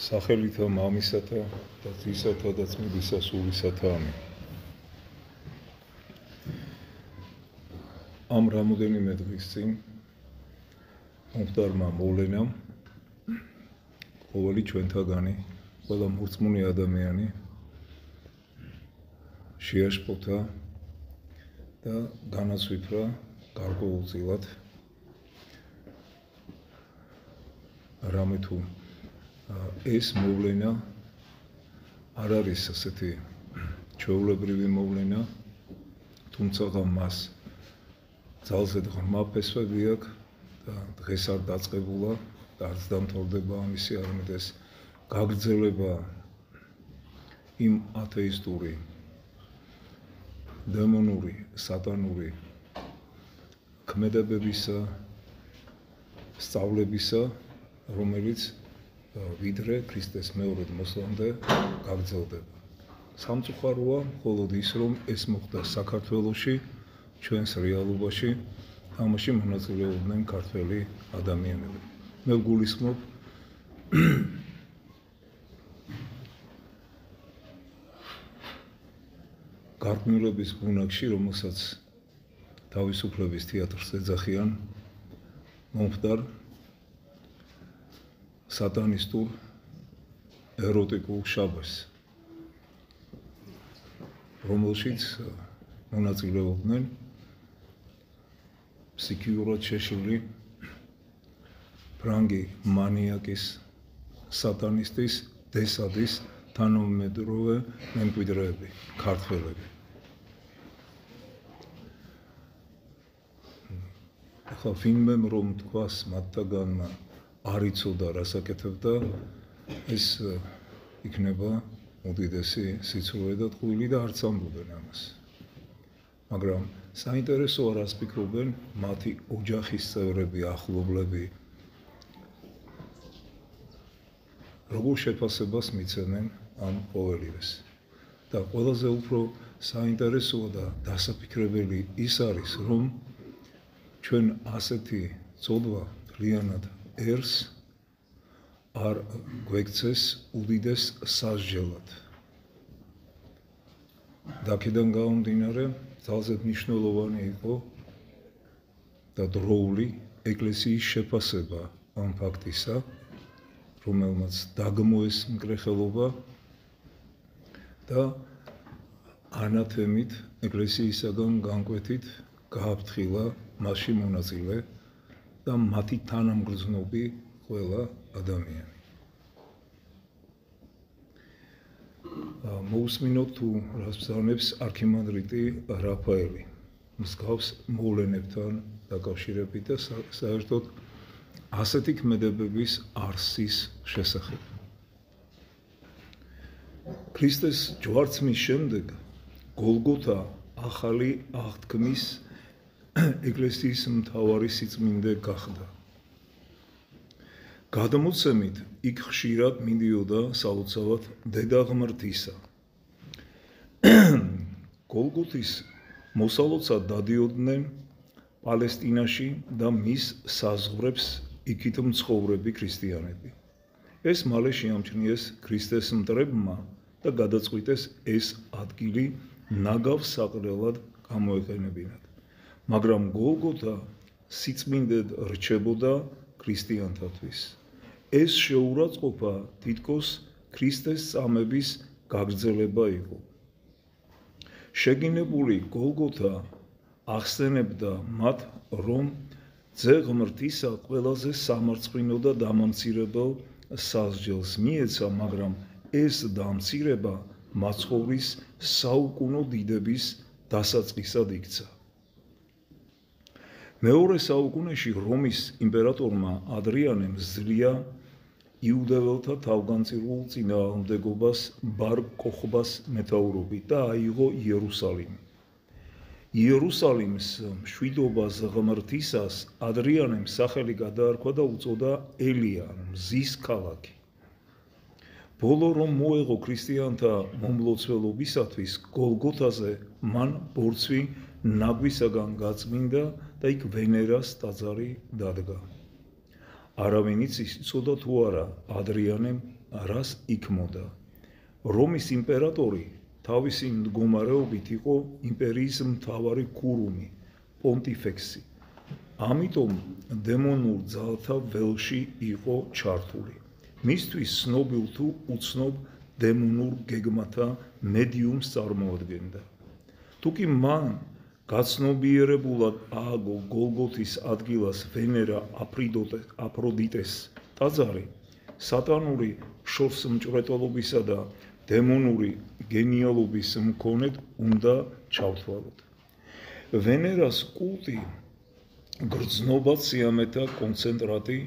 სახელითა მამისათა და ძისათა და წმინდისა სულისათა ამინ. ამ რამოდენიმე დღის წინ მომხდარმა მოვლენამ ყოველი ჩვენთაგანი ყველა მორწმუნე ადამიანი შეაშფოთა და განაცვიფრა გარკვეულწილად რამე თუ ეს მოვლენა არ არის ასეთი ჩვეულებრივი მოვლენა, თუმცა მას ძალზე ღრმა ფესვები აქვს და დღეს არ დაწყებულა და არც დამთავრდება ამისი, არამედ ეს გაგრძელება იმ ათეისტური, დემონური, სატანური ქმედებებისა, სწავლებისა, რომელიც ვიდრე ქრისტეს მეორედ მოსვლამდე გაგრძელდება. სამწუხაროა მხოლოდ ის, რომ ეს მოხდა საქართველოში, ჩვენს რეალობაში, ამაში მონაწილეობდნენ ქართველი ადამიანები. მე ვგულისხმობ გარკვეულების ბუნაგში, რომელსაც თავისუფლების თეატრს ეძახიან, მომხდარ სატანისტურ ეროტიკულ შაბათს, რომელშიც მონაწილეობდნენ ფსიქიურად შეშლილი ფრანგი მანიაკის, სატანისტის, დესადის თანამედროვე მემკვიდრეები, ქართველები. ახლა ვინმე რომ თქვას მათთაგანმა არ იცოდა რას აკეთებდა, ეს იქნება უდიდესი სიცრუე და ტყუილი და არც ამბობენ ამას. მაგრამ საინტერესოა რას ფიქრობენ მათი ოჯახის წევრები, ახლობლები, როგორ შეფასებას მიცემენ ამ ყოველივეს. და ყველაზე უფრო საინტერესოა და დასაფიქრებელი ის არის, რომ ჩვენ ასეთი ცოდვა მთლიანად ერს არ გვექცეს უდიდეს სასჯელად. და აქედან გამომდინარე, ძალზედ მნიშვნელოვანი იყო და დროული ეკლესიის შეფასება ამ ფაქტისა, რომელმაც დაგმოეს მკრეხელობა და ანათემით ეკლესიისაგან განკვეთით გააფრთხილა მასში მონაწილე და მათი თანამგრძნობი ყველა ადამიანი. მოусმინოთ თუ რას ბრძანებს არქიმანდრიტი რაფაელი მსგავს მოვლენებთან დაკავშირებით და საერთოდ ასეთი ქმედებების არსის შესახებ. ქრისტეს ჯვარცმის შემდეგ გოლგოთა ახალი აღთქმის ეკლესიის მთავარი სიწმინდე გახდა. გადმოცემით იქ ხშირად მიდიოდა სალოცავად დედა ღმრთისა. გოლგოთის მოსალოცად დადიოდნენ პალესტინაში და მის საზღვრებს იქით მცხოვრები ქრისტიანები. ეს მალე შეამჩნიეს ქრისტეს მტრებმა და გადაწყვიტეს ეს ადგილი ნაგავ საყრელად გამოეყენებინათ. მაგრამ გოლგოთა სიწმინდედ რჩებოდა ქრისტიანთათვის. ეს შეურაცხყოფა თითქოს ქრისტეს წამების გაგრძელება იყო. შეგინებული გოლგოთა ახსენებდა მათ, რომ ძე ღმრთისა ყველაზე სამარცხვინო და დამამცირებელ სასჯელს მიეცა, მაგრამ ეს დამცირება მაცხოვრის საუკუნო დიდების დასაწყისად იქცა. მეორე საუკუნეში რომის იმპერატორმა ადრიანემ ზრდია იუდეველთა თავგანწირულ წინააღმდეგობას ბარ კოხბას მეთაურობით და აიღო იერუსალიმი. იერუსალიმს მშვიდობას ღმრთისას ადრიანემ სახელი გადაარქვა და უწოდა ელია, მზის ქალაქი. ბოლო რომ მოეღო ქრისტიანთა მომლოცველობისათვის გოლგოთაზე მან ბორცვი ნაგვისაგან გაწმინდა და იქ ვენერას ტაძარი დადგა. არავინ იცის, იცოდა თუ არა ადრიანემ რას იქმოდა. რომის იმპერატორი თავისი მდგომარეობით იყო იმპერიის მთავარი ქურუმი, პონტიფექსი. ამიტომ დემონურ ძალთა ველში იყო ჩართული. მისთვის ცნობილ თუ უცნობ დემონურ გეგმათა მედიუმს წარმოადგენდა. თუკი მან გაცნობიერებულად ააგო გოლგოთის ადგილას ვენერა აფროდიტეს ტაძარი, სატანური შორსმჭრეტელობისა და დემონური გენიალობის მქონედ უნდა ჩავთვალოთ. ვენერას კულტი გრძნობად სიამეთა კონცენტრატი,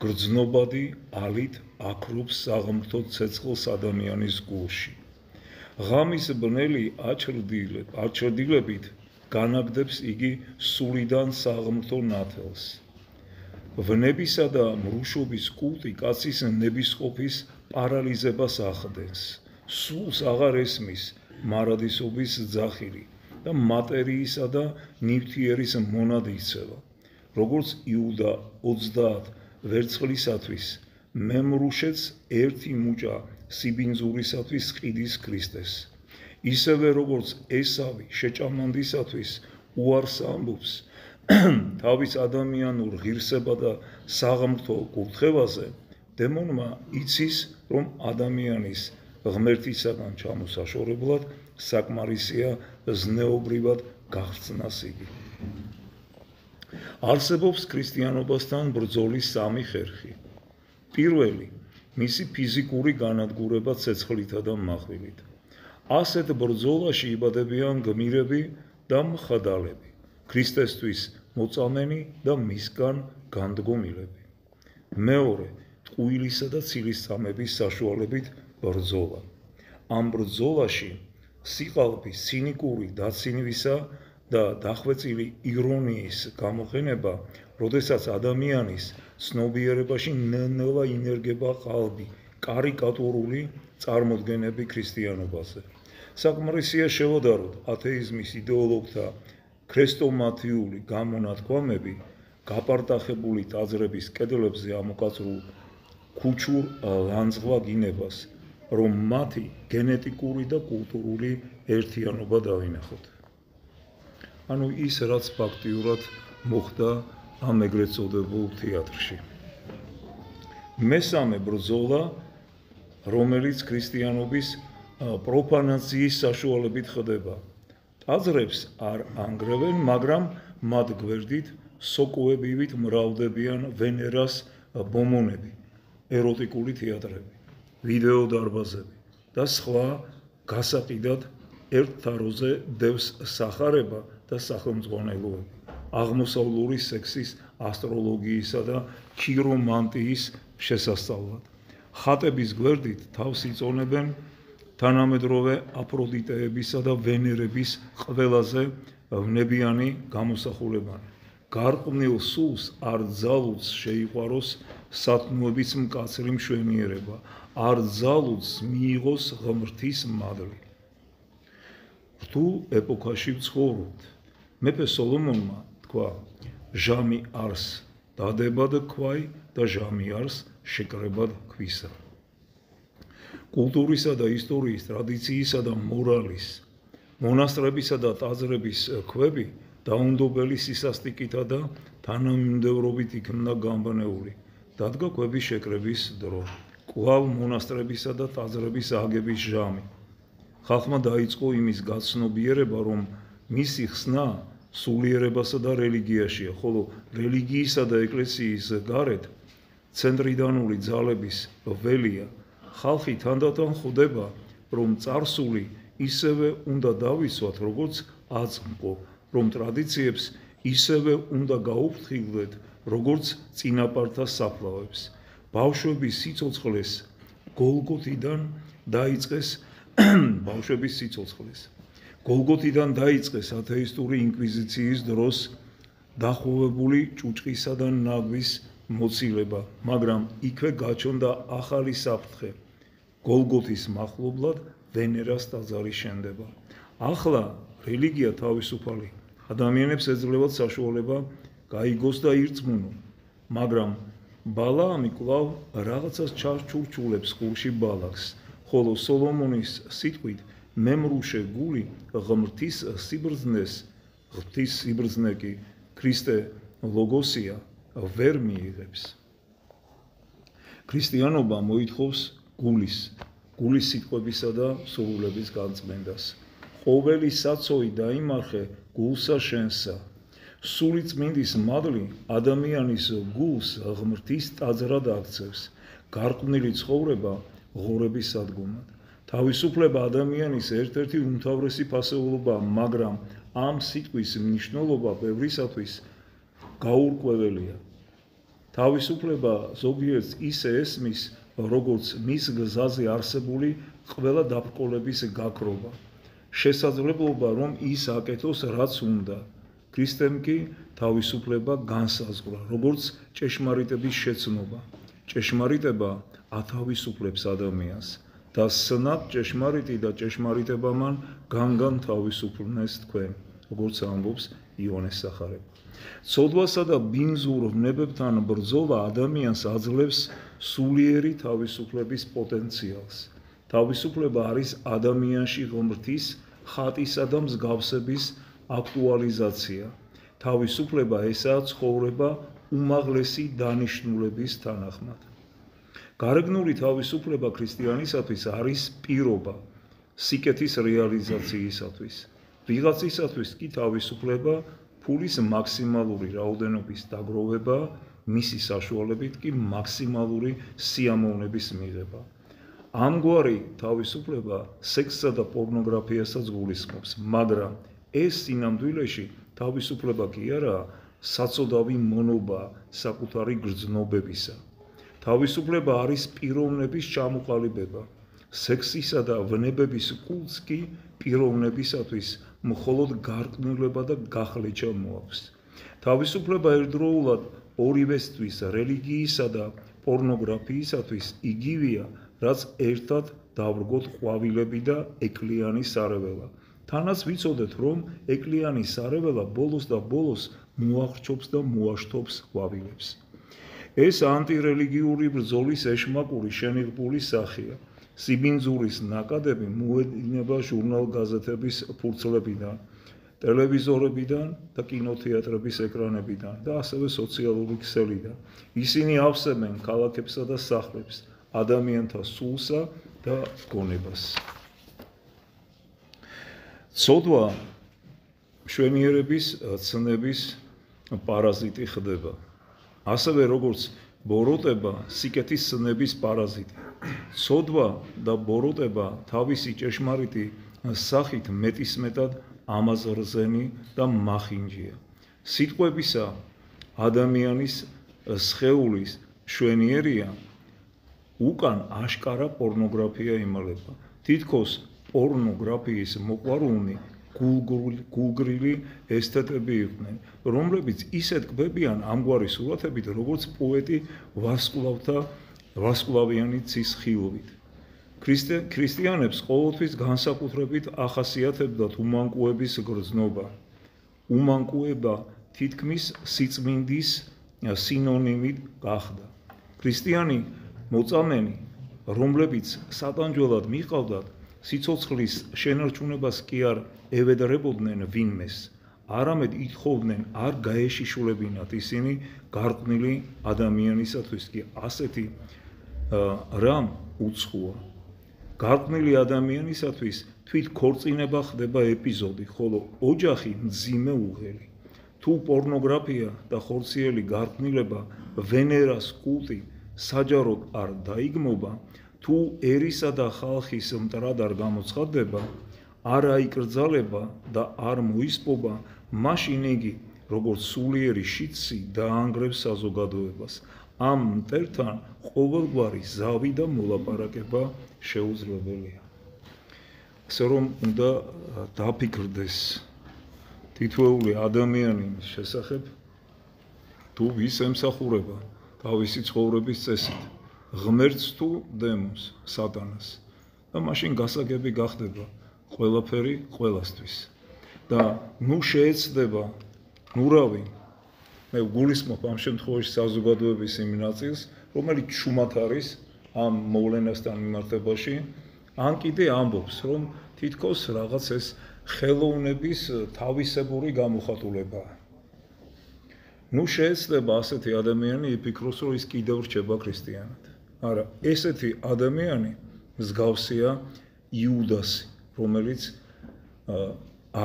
გრძნობადი ალით აქრობს საღმრთო ცეცხლს ადამიანის გულში. ღამის ბნელი აჩრდილებით განაგდებს იგი სულიდან საღმრთო ნათელს. ვნებისა და მრუშობის კულტი კაცის ნებისყოფის პარალიზებას ახდენს. სულს აღარ ესმის მარადისობის ძახილი და მატერიისა და ნივთიერის მონად იქცევა. როგორც იუდა 30 ვერცხლისათვის მემრუშეთს ერთი მუჭა სიბინძურისათვის ყიდის ქრისტეს. ისევე როგორც ესავი შეჭამანდისათვის უარს ამბობს თავის ადამიანურ ღირსება და საღმრთო კურთხევაზე, დემონმა იცის, რომ ადამიანის ღმერთისაგან ჩამოსაშორებლად საკმარისია ზნეობრივად გახსნას იგი. არსებობს ქრისტიანობასთან ბრძოლის სამი ხერხი. პირველი, მისი ფიზიკური განადგურება ცეცხლითა და მახვილით. ასეთ ბრძოლაში იბადებიან გმირები და მხდალები, ქრისტესთვის მოწამენი და მისგან განდგომილები. მეორე, ტყუილისა და ცილისწამების საშუალებით ბრძოლა. ამ ბრძოლაში სიყალბის, ცინიკური დაცინვისა და დახვეწილი ირონიის გამოყენება, როდესაც ადამიანის ცნობიერებაში ნელ-ნელა ინერგება ყალბი კარიკატურული წარმოდგენები ქრისტიანობაზე. საკმარისია შევადაროთ ათეიზმის იდეოლოგთა ქრესტომათიული გამონათქვამები გაპარტახებული ტაძრების კედლებზე ამოკაწრულ ქუჩურ ლანძღვა-გინებას, რომ მათი გენეტიკური და კულტურული ერთიანობა დავინახოთ. ანუ ის, რაც ფაქტიურად მოხდა ამ ეგრეთ წოდებულ თეატრში. მესამე ბრძოლა, რომელიც ქრისტიანობის პროფანაციის საშუალებით ხდება. ტაძრებს არ ანგრევენ, მაგრამ მათ გვერდით სოკოებივით მრავლდებიან ვენერას ბომონები, ეროტიკული თეატრები, ვიდეო დარბაზები და სხვა გასაყიდად ერთ თაროზე დევს სახარება და სახელმძღვანელოები, აღმოსავლური სექსის, ასტროლოგიისა და ქირომანტიის შესასწავლად. ხატების გვერდით თავს იწონებენ თანამედროვე აფროდიტეებისა და ვენერების ყველაზე ვნებიანი გამოსახულებანი. გარყვნილ სულს არ ძალუძს შეიყვაროს სათნოების მკაცრი მშვენიერება, არ ძალუძს მიიღოს ღმრთის მადლი. რთულ ეპოქაში ვცხოვრობთ. მეფე სოლომონმა თქვა, ჟამი არს დადებად ქვაი და ჟამი არს შეკრებად ქვისა. კულტურისა და ისტორიის, ტრადიციისა და მორალის, მონასტრებისა და ტაძრების ქვები დაუნდობელი სისასტიკითა და თანამიმდევრობით იქნა გამბნეული. დადგა ქვების შეკრების დრო. კვლავ მონასტრებისა და ტაძრების აგების ჟამი. ხალხმა დაიწყო იმის გაცნობიერება, რომ მისი ხსნა სულიერებასა და რელიგიაშია, ხოლო რელიგიისა და ეკლესიის გარეთ ცენტრიდანული ძალების ველია. ხალხი თანდათან ხვდება, რომ წარსული ისევე უნდა დავიცვათ, როგორც აწმყო, რომ ტრადიციებს ისევე უნდა გაუფრთხილდეთ, როგორც წინაპართა საფლავებს. ბავშვების სიცოცხლეს გოლგოთიდან დაიწყეს ათეისტური ინკვიზიციის დროს დახოვებული ჭუჭყისა და ნაგვის მოცილება, მაგრამ იქვე გაჩნდა ახალი საფრთხე. გოლგოთის მახლობლად ვენერას ტაძარი შენდება. ახლა რელიგია თავისუფალი. ადამიანებს ეძლევათ საშუალება გაიგოს და ირწმუნონ, მაგრამ ბალაამი კვლავ რაღაცას ჩურჩულებს ხურში ბალაკს, ხოლო სოლომონის სიტყვით მემრუშე გული ღმრთის სიბრძნე კი ქრისტე ლოგოსია ვერ მიიღებს. ქრისტიანობა მოითხოვს გულის სიტყვებისა და სურვილების განწმენდას. ყოველი საცოი დაიმარხე გულსა შენსა. სული წმინდის მადლი ადამიანის გულს ღმრთის ტაძრად აქცევს. გარყვნილი ცხოვრება ღორების სადგომად. თავისუფლება ადამიანის ერთ-ერთი უმთავრესი ფასეულობაა, მაგრამ ამ სიტყვის მნიშვნელობა ბევრისათვის გაურკვეველია. თავისუფლება ზოგიერთს ისე ესმის, როგორც მის გზაზე არსებული ყველა დაბრკოლების გაქრობა. შესაძლებლობა, რომ ის აკეთოს, რაც უნდა. ქრისტემ კი თავისუფლება განსაზღვრა, როგორც ჭეშმარიტების შეცნობა. ჭეშმარიტება ათავისუფლებს ადამიანს და სნად ჭეშმარიტი და ჭეშმარიტებამან განგან თავისუფლნეს თქვენ, როგორც ამბობს იონეს სახარება. ცოდვასა და ბინძურ ვნებებთან ბრძოლა ადამიანს აძლევს სულიერი თავისუფლების პოტენციალს. თავისუფლება არის ადამიანში ღმრთის ხატისა და მსგავსების აქტუალიზაცია. თავისუფლება ესაა ცხოვრება უმაღლესი დანიშნულების თანახმად. გარეგნული თავისუფლება ქრისტიანისათვის არის პირობა სიკეთის რეალიზაციისათვის. ვიღაცისათვის კი თავისუფლება ფულის მაქსიმალური რაოდენობის დაგროვება, მისი საშუალებით კი მაქსიმალური სიამოვნების მიღება. ამგვარი თავისუფლება სექსსა და პორნოგრაფიასაც გულისხმობს, მაგრამ ეს სინამდვილეში თავისუფლება კი არაა, საწოდავი მონობა საკუთარი გრძნობებისა. თავისუფლება არის პიროვნების ჩამოყალიბება. სექსისა და ვნებების კულტს კი პიროვნებისათვის მხოლოდ გარყვნილება და გახლეჩა მოაქვს. თავისუფლება ერთდროულად ორივესთვის, რელიგიისა და პორნოგრაფიისათვის იგივეა, რაც ერთად დავრგოთ ყვავილები და ეკლიანი სარეველა. თანაც ვიცოდეთ, რომ ეკლიანი სარეველა ბოლოს და ბოლოს მოახრჩობს და მოაშთობს ყვავილებს. ეს ანტირელიგიური ბრძოლის ეშმაკური შენიღბული სახეა. სიბინძურის ნაკადები მოედინება ჟურნალ-გაზეთების ფურცლებიდან, ტელევიზორებიდან და კინოთეატრების ეკრანებიდან და ასევე სოციალური ქსელიდან. ისინი ავსებენ ქალაქებსა და სახლებს, ადამიანთა სულსა და გონებას. ცოდვა მშვენიერების ცნების პარაზიტი ხდება. ასევე როგორც ბოროტება სიკეთის ცნების პარაზიტი. ცოდვა და ბოროტება თავისი ჭეშმარიტი სახით მეტისმეტად ამაზრზენი და მახინჯია. სიტყვებისა ადამიანის სხეულის მშვენიერია, უკან აშკარა პორნოგრაფია იმალება. თითქოს პორნოგრაფიის მოყვარულნი გულგრილი ესთეტები იყვნენ, რომლებიც ისეთ კვებიან ამგვარი სურათებით, როგორც პოეტი ვარსკვლავიანი ცის ხილვით. ქრისტიანებს ყოველთვის განსაკუთრებით ახასიათებდათ უმანკუების გრძნობა. უმანკუება თითქმის სიწმინდის სინონიმით გახდა. ქრისტიანი მოწამენი, რომლებიც სატანჯველად მიყავდათ, სიცოცხლის შენარჩუნებას კი არ ევედრებოდნენ ვინმეს, არამედ ითხოვდნენ არ გაეშიშულებინათ ისინი გარყვნილი ადამიანისათვის კი ასეთი რამ უცხოა. გარყვნილი ადამიანისათვის თვით ქორწინება ხდება ეპიზოდი, ხოლო ოჯახი მძიმე უღელი. თუ პორნოგრაფია და ხორციელი გარყვნილება, ვენერას კულტი საჯაროდ არ დაიგმობა, თუ ერისა და ხალხის მტრად არ გამოცხადდება, არ აიკრძალება და არ მოისპობა, მაშინ იგი, როგორც სულიერი შიდსი, დაანგრევს საზოგადოებას. ამ მტერთან ყოველგვარი ზავი და მოლაპარაკება შეუძლებელია. ასე რომ უნდა დაფიქრდეს თითოეული ადამიანის შესახებ, თუ ვის ემსახურება თავისი ცხოვრების წესით, ღმერთს თუ დემონს, სატანას. და მაშინ გასაგები გახდება ყველაფერი ყველასთვის. და ნუ შეეცდება ნურავი მე გულისხმობ ამ შემთხვევაში საზოგადოების იმ ნაწილს, რომელიც ჩუმად არის ამ მოვლენასთან მიმართებაში, ან კიდე ამბობს, რომ თითქოს რაღაც ეს ხელოვნების თავისებური გამოხატულებაა. ნუ შეეცდება ასეთი ადამიანი იფიქროს, რომ ის კიდევ რჩება ქრისტიანად. არა, ესეთი ადამიანი მსგავსია იუდასი, რომელიც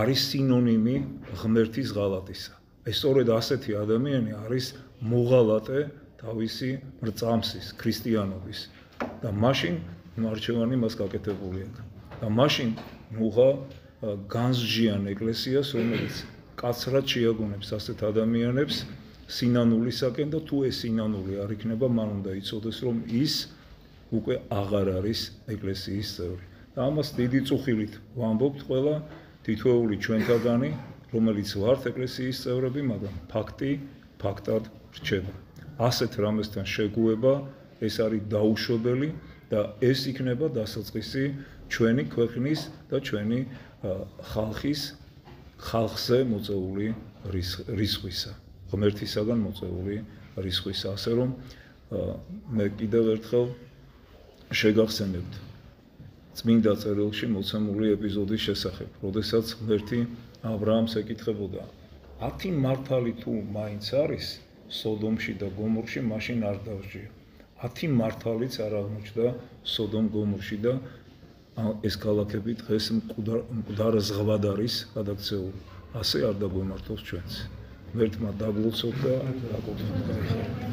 არის სინონიმი ღმერთის ღალატისა. სწორედ ასეთი ადამიანი არის მოღალატე თავისი მრწამსის, ქრისტიანობის და მაშინ არჩევანი მას გაკეთებული აქვს. და მაშინ ნუღა განსჯიან ეკლესიას, რომელიც კაცრად შეაგონებს ასეთ ადამიანებს სინანულისაკენ და თუ ეს სინანული არ იქნება, მან უნდა იცოდეს, რომ ის უკვე აღარ არის ეკლესიის წევრი. და ამას დიდი წუხილით ვამბობთ ყველა თითოეული ჩვენთაგანი, რომელიც ვართ ეკლესიის წევრები, მაგრამ ფაქტი ფაქტად რჩება. ასეთ რამესთან შეგუება ეს არის დაუშვებელი და ეს იქნება დასაწყისი ჩვენი ქვეყნის და ჩვენი ხალხზე მოწეული რისხვისა, ღმერთისაგან მოწეული რისხვისა. ასე რომ მე კიდევ ერთხელ შეგახსენებთ წმინდა წერილში მოცემული ეპიზოდის შესახებ, როდესაც ღმერთი აბრაამს ეკითხებოდა, 10 მართალი თუ მაინც არის სოდომში და გომორში, მაშინ არ დავსჯი. 10 მართალიც არ აღმოჩნდა სოდომ გომორში და ეს ქალაქები დღეს მკვდარ ზღვად არის გადაქცეული. ასე არ დაგვემართოს ჩვენც. ღმერთმა დაგლოცოთ და დაგუთხოთ.